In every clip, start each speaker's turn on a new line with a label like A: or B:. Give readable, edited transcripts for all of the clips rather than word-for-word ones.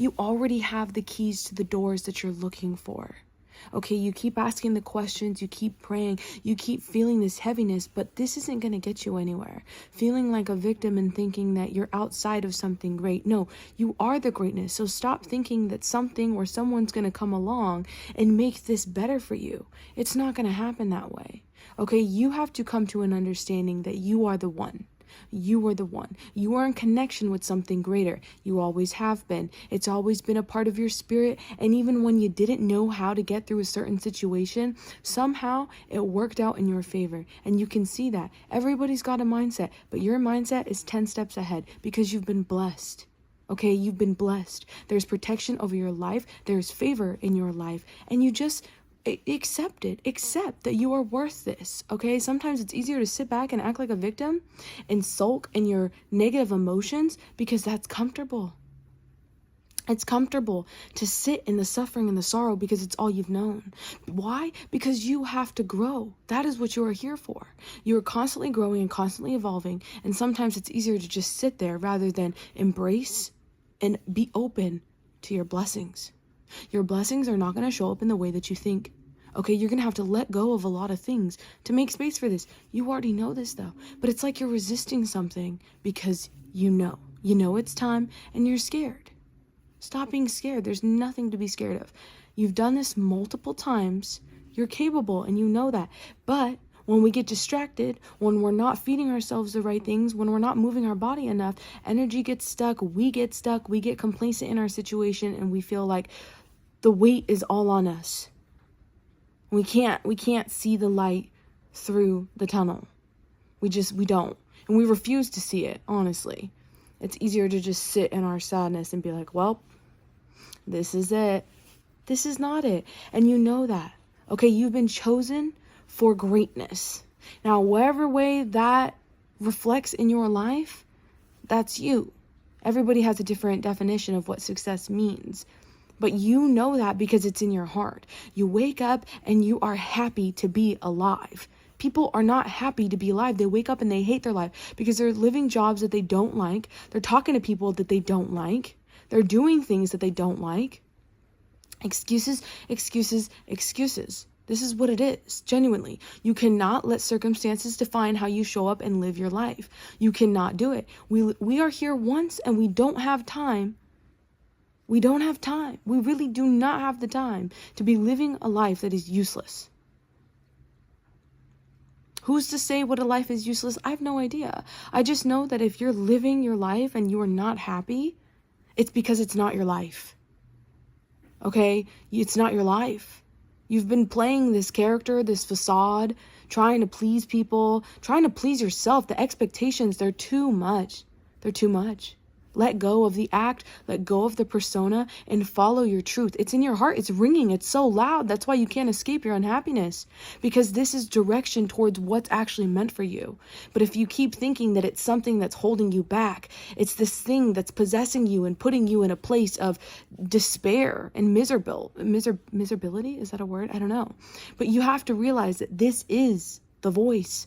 A: You already have the keys to the doors that you're looking for. Okay, you keep asking the questions, you keep praying, you keep feeling this heaviness, but this isn't going to get you anywhere. Feeling like a victim and thinking that you're outside of something great. No, you are the greatness. So stop thinking that something or someone's going to come along and make this better for you. It's not going to happen that way. Okay, you have to come to an understanding that you are the one. You are the one. You are in connection with something greater. You always have been. It's always been a part of your spirit. And even when you didn't know how to get through a certain situation, somehow it worked out in your favor. And you can see that. Everybody's got a mindset, but your mindset is 10 steps ahead because you've been blessed. Okay, you've been blessed. There's protection over your life. There's favor in your life. And you just accept it. Accept that you are worth this. Okay, sometimes it's easier to sit back and act like a victim and sulk in your negative emotions because that's comfortable. It's comfortable to sit in the suffering and the sorrow because it's all you've known. Why? Because you have to grow. That is what you are here for. You are constantly growing and constantly evolving, and sometimes it's easier to just sit there rather than embrace and be open to your blessings. Your blessings are not going to show up in the way that you think. Okay, you're going to have to let go of a lot of things to make space for this. You already know this though, but it's like you're resisting something because you know it's time and you're scared. Stop being scared. There's nothing to be scared of. You've done this multiple times. You're capable and you know that. But when we get distracted, when we're not feeding ourselves the right things, when we're not moving our body enough, energy gets stuck, we get complacent in our situation, and we feel like the weight is all on us. We can't see the light through the tunnel. We don't. And we refuse to see it, honestly. It's easier to just sit in our sadness and be like, well, this is it. This is not it. And you know that. Okay, you've been chosen for greatness. Now, whatever way that reflects in your life, that's you. Everybody has a different definition of what success means. But you know that because it's in your heart. You wake up and you are happy to be alive. People are not happy to be alive. They wake up and they hate their life because they're living jobs that they don't like. They're talking to people that they don't like. They're doing things that they don't like. Excuses, excuses, excuses. This is what it is, genuinely. You cannot let circumstances define how you show up and live your life. You cannot do it. We are here once and we don't have time. We don't have time. We really do not have the time to be living a life that is useless. Who's to say what a life is useless? I have no idea. I just know that if you're living your life and you are not happy, it's because it's not your life. Okay? It's not your life. You've been playing this character, this facade, trying to please people, trying to please yourself. The expectations, they're too much. They're too much. Let go of the act, let go of the persona, and follow your truth. It's in your heart. It's ringing. It's so loud. That's why you can't escape your unhappiness, because this is direction towards what's actually meant for you. But if you keep thinking that it's something that's holding you back, it's this thing that's possessing you and putting you in a place of despair and miserability. Is that a word? I don't know. But you have to realize that this is the voice.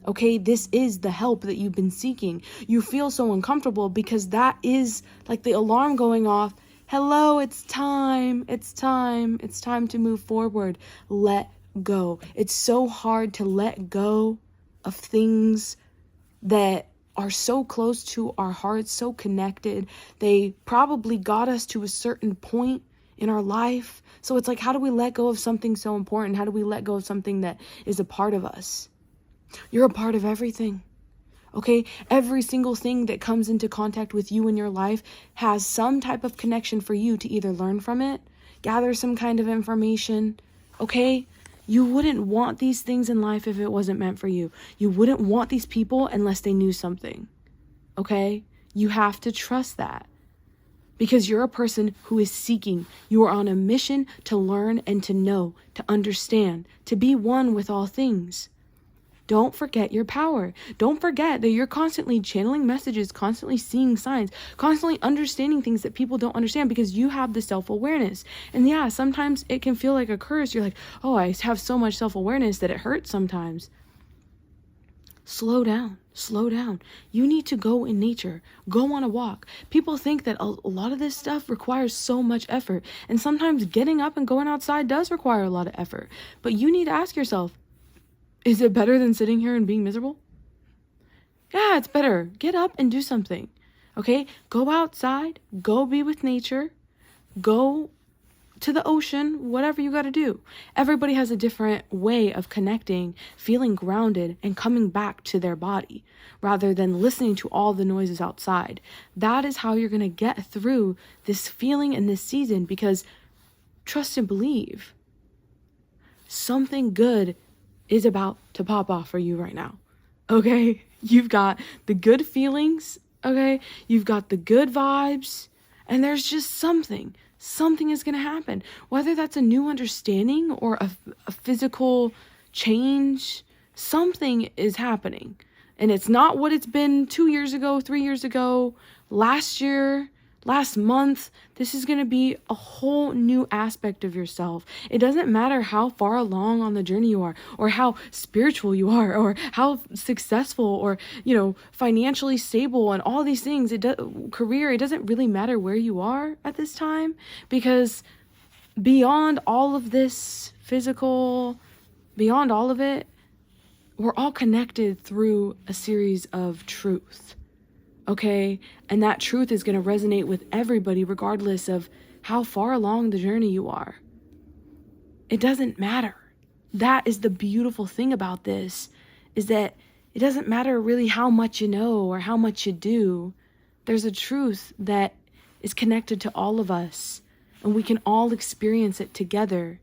A: Okay, this is the help that you've been seeking. You feel so uncomfortable because that is like the alarm going off. Hello, it's time. It's time. It's time to move forward. Let go. It's so hard to let go of things that are so close to our hearts, so connected. They probably got us to a certain point in our life. So it's like, how do we let go of something so important? How do we let go of something that is a part of us? You're a part of everything, okay? Every single thing that comes into contact with you in your life has some type of connection for you to either learn from it, gather some kind of information, okay? You wouldn't want these things in life if it wasn't meant for you. You wouldn't want these people unless they knew something, okay? You have to trust that because you're a person who is seeking. You are on a mission to learn and to know, to understand, to be one with all things. Don't forget your power. Don't forget that you're constantly channeling messages, constantly seeing signs, constantly understanding things that people don't understand because you have the self-awareness. And yeah, sometimes it can feel like a curse. You're like, oh, I have so much self-awareness that it hurts sometimes. Slow down. Slow down. You need to go in nature. Go on a walk. People think that a lot of this stuff requires so much effort. And sometimes getting up and going outside does require a lot of effort. But you need to ask yourself, is it better than sitting here and being miserable? Yeah, it's better. Get up and do something. Okay? Go outside. Go be with nature. Go to the ocean, whatever you got to do. Everybody has a different way of connecting, feeling grounded, and coming back to their body rather than listening to all the noises outside. That is how you're going to get through this feeling in this season, because trust and believe, something good is about to pop off for you right now. Okay? You've got the good feelings, okay? You've got the good vibes, and there's just something is going to happen. Whether that's a new understanding or a physical change, something is happening. And it's not what it's been 2 years ago, 3 years ago, last year, last month. This is going to be a whole new aspect of yourself. It doesn't matter how far along on the journey you are, or how spiritual you are, or how successful, or, financially stable, and all these things. Career, it doesn't really matter where you are at this time, because beyond all of this physical, beyond all of it, we're all connected through a series of truth. Okay? And that truth is going to resonate with everybody regardless of how far along the journey you are. It doesn't matter. That is the beautiful thing about this, is that it doesn't matter really how much you know or how much you do. There's a truth that is connected to all of us, and we can all experience it together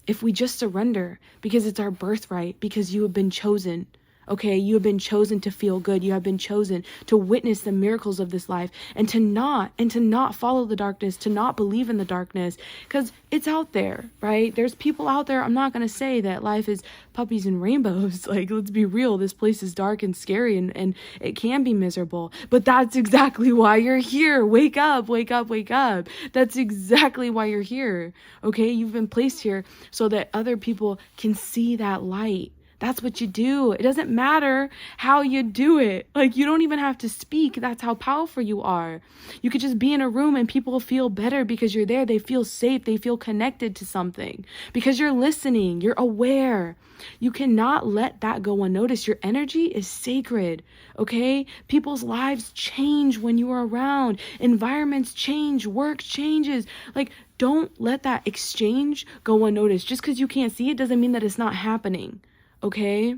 A: if we just surrender, because it's our birthright, because you have been chosen. Okay, you have been chosen to feel good. You have been chosen to witness the miracles of this life, and to not follow the darkness, to not believe in the darkness, because it's out there, right? There's people out there. I'm not going to say that life is puppies and rainbows. Like, let's be real. This place is dark and scary, and it can be miserable, but that's exactly why you're here. Wake up, wake up, wake up. That's exactly why you're here. Okay, you've been placed here so that other people can see that light. That's what you do. It doesn't matter how you do it. Like, you don't even have to speak. That's how powerful you are. You could just be in a room and people feel better because you're there. They feel safe. They feel connected to something because you're listening. You're aware. You cannot let that go unnoticed. Your energy is sacred. Okay? People's lives change when you are around. Environments change. Work changes. Like, don't let that exchange go unnoticed. Just because you can't see it doesn't mean that it's not happening. Okay?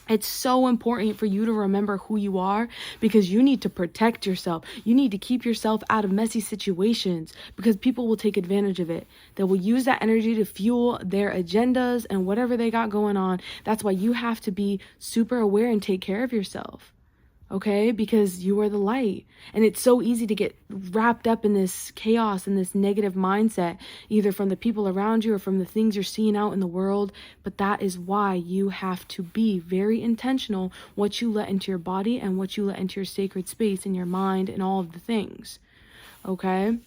A: It's so important for you to remember who you are, because you need to protect yourself. You need to keep yourself out of messy situations, because people will take advantage of it. They will use that energy to fuel their agendas and whatever they got going on. That's why you have to be super aware and take care of yourself. Okay? Because you are the light. And it's so easy to get wrapped up in this chaos and this negative mindset, either from the people around you or from the things you're seeing out in the world. But that is why you have to be very intentional what you let into your body and what you let into your sacred space in your mind and all of the things. Okay?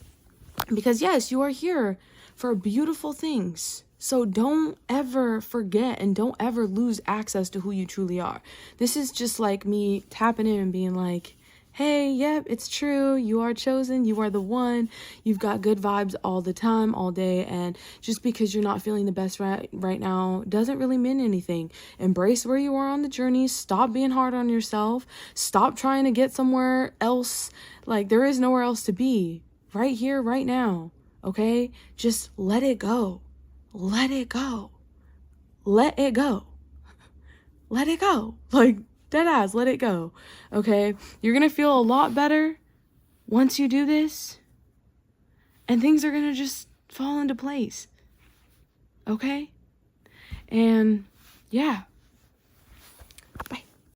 A: Because yes, you are here for beautiful things. So don't ever forget and don't ever lose access to who you truly are. This is just like me tapping in and being like, hey, yep, it's true. You are chosen. You are the one. You've got good vibes all the time, all day. And just because you're not feeling the best right now doesn't really mean anything. Embrace where you are on the journey. Stop being hard on yourself. Stop trying to get somewhere else. Like, there is nowhere else to be. Right here, right now. Okay? Just let it go. Let it go. Let it go. Let it go. Like, dead ass, let it go. Okay? You're going to feel a lot better once you do this. And things are going to just fall into place. Okay? And yeah. Bye.